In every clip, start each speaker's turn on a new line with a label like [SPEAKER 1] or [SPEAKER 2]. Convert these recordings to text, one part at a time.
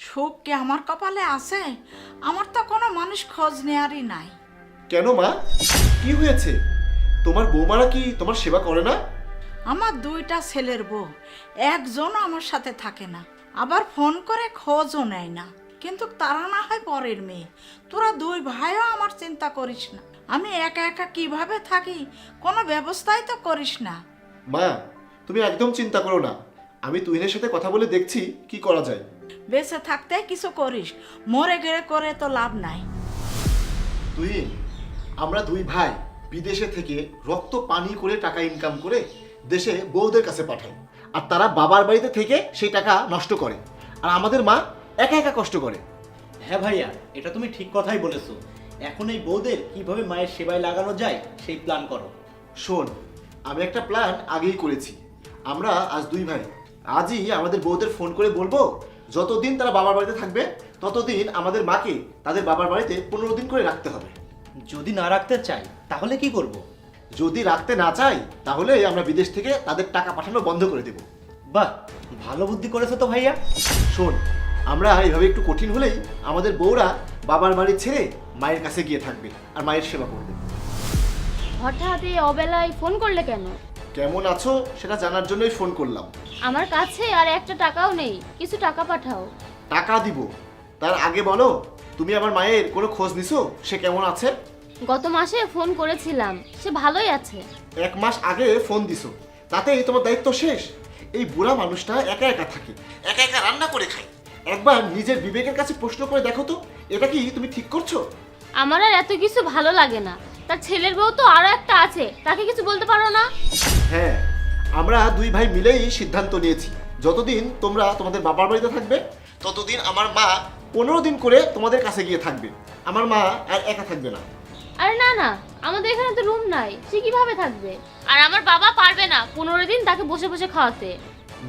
[SPEAKER 1] সুখ কি আমার কপালে আছে? আমার তো কোনো মানুষ খোঁজ নেয়ারই নাই।
[SPEAKER 2] কেন মা, কি হয়েছে? তোমার বৌমারা কি তোমার সেবা করে না?
[SPEAKER 1] আমার দুইটা ছেলের বউ, একজনও আমার সাথে থাকে না, আবার ফোন করে খোঁজও নেয় না। কিন্তু তারা না হয় পরের মেয়ে, তোরা দুই ভাইও আমার চিন্তা করিস না। আমি একা একা কিভাবে থাকি, কোনো ব্যবস্থাই তো করিস না।
[SPEAKER 2] মা, তুমি একদম চিন্তা করো না, আমি তুহিনের সাথে কথা বলে দেখছি কি করা যায়।
[SPEAKER 1] বেঁচে থাকতে কিছু করিস, মরে গেলে করে তো লাভ নাই।
[SPEAKER 2] তুহিন, আমরা দুই ভাই বিদেশে থেকে রক্ত পানি করে টাকা ইনকাম করে দেশে বউদের কাছে পাঠাই, আর তারা বাবার বাড়িতে থেকে সেই টাকা নষ্ট করে, আর আমাদের মা একা একা কষ্ট করে।
[SPEAKER 3] হ্যাঁ ভাইয়া, এটা তুমি ঠিক কথাই বলেছো। এখন এই বউদের কিভাবে মায়ের সেবায় লাগানো যায় সেই প্ল্যান করো।
[SPEAKER 2] শোন, আমি একটা প্ল্যান আগেই করেছি। আমরা আজ দুই ভাই আজই আমাদের বউদের ফোন করে বলবো, যতদিন তারা বাবার বাড়িতে থাকবে ততদিন আমাদের মাকে তাদের বাবার বাড়িতে 15 দিন করে রাখতে হবে।
[SPEAKER 3] যদি না রাখতে চাই তাহলে কি করব?
[SPEAKER 2] যদি রাখতে না চাই তাহলে আমরা বিদেশ থেকে তাদের টাকা পাঠানো বন্ধ করে দেব।
[SPEAKER 3] বাহ, ভালো বুদ্ধি করেছো তো ভাইয়া।
[SPEAKER 2] শোন, আমরা এইভাবে একটু কঠিন হলেই আমাদের বউরা বাবার বাড়ি ছেড়ে মায়ের কাছে গিয়ে থাকবে আর মায়ের সেবা করবে।
[SPEAKER 4] হঠাৎ এই অবেলায় ফোন করলে কেন?
[SPEAKER 2] কেমন আছো সেটা জানার জন্যই ফোন করলাম।
[SPEAKER 4] আমার কাছে আর একটা টাকাও নেই, কিছু টাকা পাঠাও।
[SPEAKER 2] টাকা দিব, তার আগে বলো, তুমি আমার মায়ের কোনো খোঁজ নিছো? সে কেমন আছে?
[SPEAKER 4] গত মাসে ফোন করেছিলাম, সে ভালোই আছে।
[SPEAKER 2] 1 মাস আগে ফোন দিছো, তাতেই তোমার দায়িত্ব শেষ? এই বুড়া মানুষটা একা একা থাকে, একা একা রান্না করে খায়। একবার নিজের বিবেকের কাছে প্রশ্ন করে দেখো তো, এটা কি তুমি ঠিক করছো?
[SPEAKER 4] আমার আর এত কিছু ভালো লাগে না। তার ছেলের বউ তো আরো একটা আছে, তাকে কিছু বলতে পারো না?
[SPEAKER 2] হ্যাঁ, আমরা দুই ভাই মিলেই সিদ্ধান্ত নিয়েছি, যতদিন তোমরা তোমাদের বাবার বাড়িতে থাকবে ততদিন আমার মা 15 দিন করে তোমাদের কাছে গিয়ে থাকবে। আমার মা আর একা থাকবে না।
[SPEAKER 4] আরে না না, আমাদের এখানে তো রুম নাই, সে কিভাবে থাকবে? আর আমার বাবা পারবে না 15 দিন তাকে বসে বসে খাওয়াতে।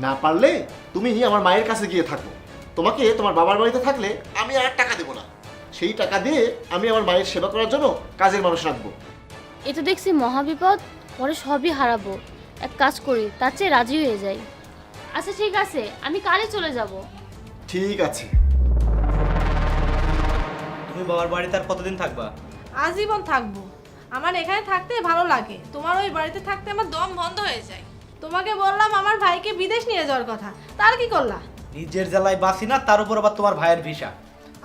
[SPEAKER 2] না পারলে তুমি আমার মায়ের কাছে গিয়ে থাকো। তোমাকে তোমার বাবার বাড়িতে থাকলে আমি আর টাকা দেবো না, সেই টাকা দিয়ে আমি আমার মায়ের সেবা করার জন্য কাজের মানুষ রাখবো।
[SPEAKER 4] এ তো দেখছি মহাবিপদ, পরে সবই হারাবো। এক কাজ করি, তার চেয়ে রাজি হয়ে যাই। আচ্ছা ঠিক আছে, আমি কালই চলে যাব।
[SPEAKER 2] ঠিক আছে।
[SPEAKER 3] তুমি বাবার বাড়িতে আর কতদিন থাকবা?
[SPEAKER 5] আজীবন থাকবো। আমার এখানে থাকতে ভালো লাগে, তোমার ওই বাড়িতে থাকতে আমার দম বন্ধ হয়ে যায়। তোমাকে বললাম আমার ভাইকে বিদেশ নিয়ে যাওয়ার কথা, তার কি করলা?
[SPEAKER 3] নিজের জেলায় বাসি না, তার উপর আবার তোমার ভাইয়ের ভিসা।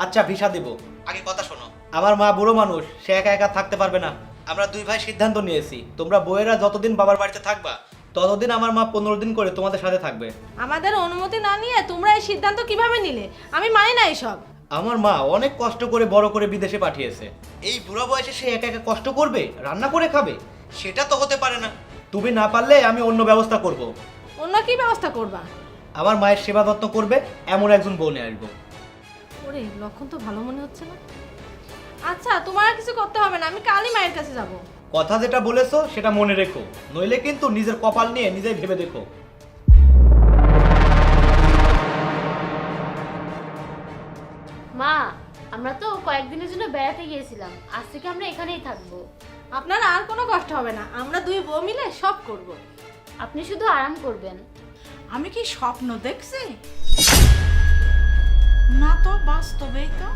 [SPEAKER 3] আচ্ছা ভিসা দেব, আগে কথা শোনো। আমার মা বুড়ো মানুষ, সে একা একা থাকতে পারবে না। আমরা দুই ভাই সিদ্ধান্ত নিয়েছি, তোমরা বউয়েরা যতদিন বাবার বাড়িতে থাকবা ততদিন আমার মা 15 দিন করে তোমাদের সাথে থাকবে।
[SPEAKER 5] আমাদের অনুমতি না নিয়ে তোমরা এই সিদ্ধান্ত কিভাবে নিলে? আমি মানি না এসব।
[SPEAKER 3] আমার মা অনেক কষ্ট করে বড় করে বিদেশে পাঠিয়েছে, এই বুড়া বয়সে সে একা একা কষ্ট করবে, রান্না করে খাবে? সেটা তো হতে পারে না। তুমি না পারলে আমি অন্য ব্যবস্থা করব।
[SPEAKER 5] অন্য কি ব্যবস্থা করবা?
[SPEAKER 3] আমার মায়ের সেবা যত্ন করবে এমন একজন বউ নিয়ে আসবো।
[SPEAKER 5] ওরে, লক্ষণ তো ভালো মনে হচ্ছে না। আচ্ছা, তোমার আর কিছু করতে হবে না, আমি কালই মায়ের কাছে যাব।
[SPEAKER 3] কথা যেটা বলেছো সেটা মনে রেখো, নইলে কিন্তু নিজের কপাল নিয়ে নিজেই ভেবে দেখো।
[SPEAKER 4] মা, আমরা তো কয়েকদিনের জন্য বেড়াতে গিয়েছিলাম, আজ থেকে আমরা এখানেই থাকবো।
[SPEAKER 5] আপনার আর কোনো কষ্ট হবে না, আমরা দুই বউ মিলে সব করব।
[SPEAKER 4] আপনি শুধু আরাম করবেন।
[SPEAKER 1] আমি কি স্বপ্ন দেখছি? না তো, বাস্তবেই তো।